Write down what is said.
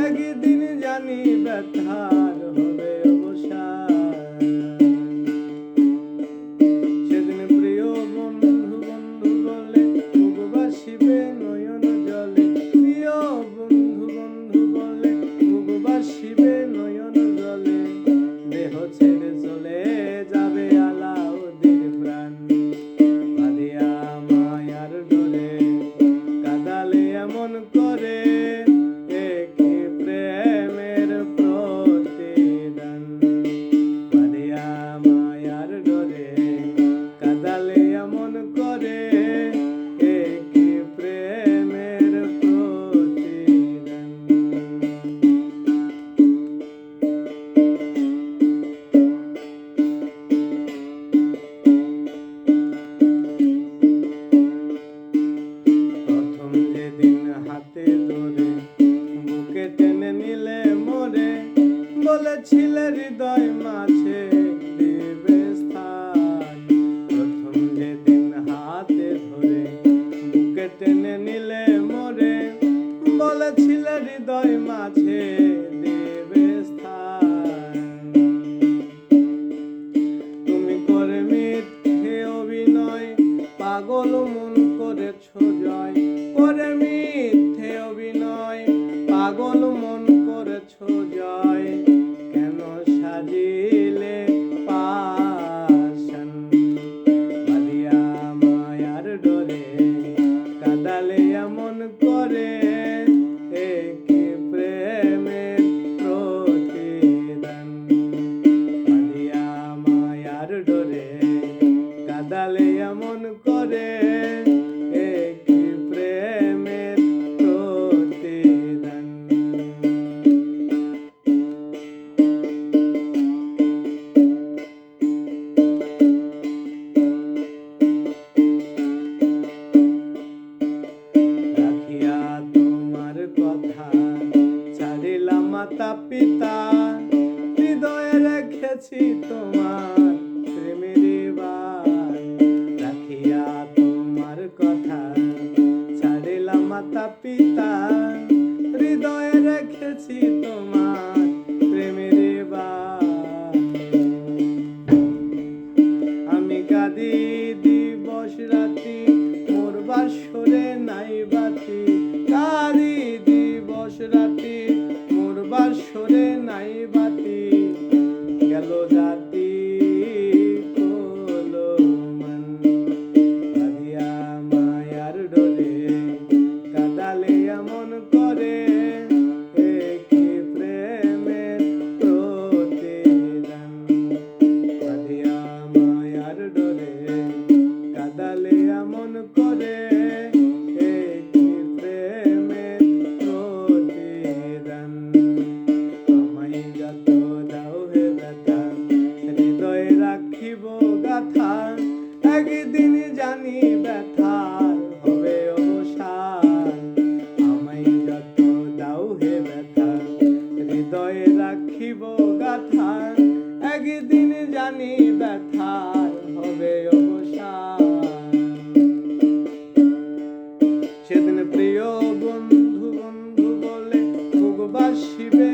একদিন জানি ব্যথার হবে অবসান। সেদিন প্রিয় বন্ধু বন্ধু বলে বুক বাসিবে নয়ন জলে, প্রিয় বন্ধু বন্ধু বলে বুক বাসিবে নয়ন জলে, দেহ ছেড়ে চলে যাবে আলাউদ্দিন প্রাণ। বাঁধিয়া মায়ার ডোরে কাঁদালে এমন করে, এ কি প্রেমের প্রতিদান। বাঁধিয়া মায়ার ডোরে কাঁদালে এমন করে, এ কি প্রেমের প্রতিদান। প্রথম যেদিন হাতে ধরে বুকে টেনে নিলে মোরে, বলেছিলে হৃদয় মাঝে দিবে স্থান। প্রথম যেদিন হাতে ধরে বুকে টেনে নিলে মোরে, বলেছিলে হৃদয় মাঝে দিবে স্থান। তুমি করে মিথ্যে অভিনয় পাগল মন করেছ জয়, করে মিথ্যে অভিনয় পাগল মন করেছ জয়, কেন সাজিলে পাশান। বাঁধিয়া মায়ার ডোরে কাঁদালে এমন করে, এ কি প্রেমের প্রতিদান। বাঁধিয়া মায়ার ডোরে কাঁদালে এমন করে, এ কি প্রেমের প্রতিদান। রাখিয়া তোমার কথা ছাড়িলাম মাতা পিতা, হৃদয়ে রেখেছি তোমার প্রেমের বাণ। রাখিয়া তোমার কথা ছাড়িলাম মাতা পিতা, হৃদয়ে রেখেছি তোমার প্রেমের বাণ। আমি কাঁদি দিবস রাতি মোর বাসরে নাই বাতি, কাঁদি দিবস রাতি মোর বাসরে নাই বাতি, গেল জাতি কলমান। বাঁধিয়া মায়ার ডোরে কাঁদালে এমন করে, এ কি প্রেমের প্রতিদান। বাঁধিয়া মায়ার ডোরে কাঁদালে এমন করে, এ কি প্রেমের প্রতিদান। আমায় যত দাও হে ব্যথা হৃদয়ে রাখিব গাথা, একদিন জানি ব্যথার হবে অবসান। আমায় যত দাও হে ব্যথা হৃদয়ে রাখিব গাথা, একদিন জানি ব্যথার হবে অবসান। সেদিন প্রিয় বন্ধু বন্ধু বলে বুক বাসিবে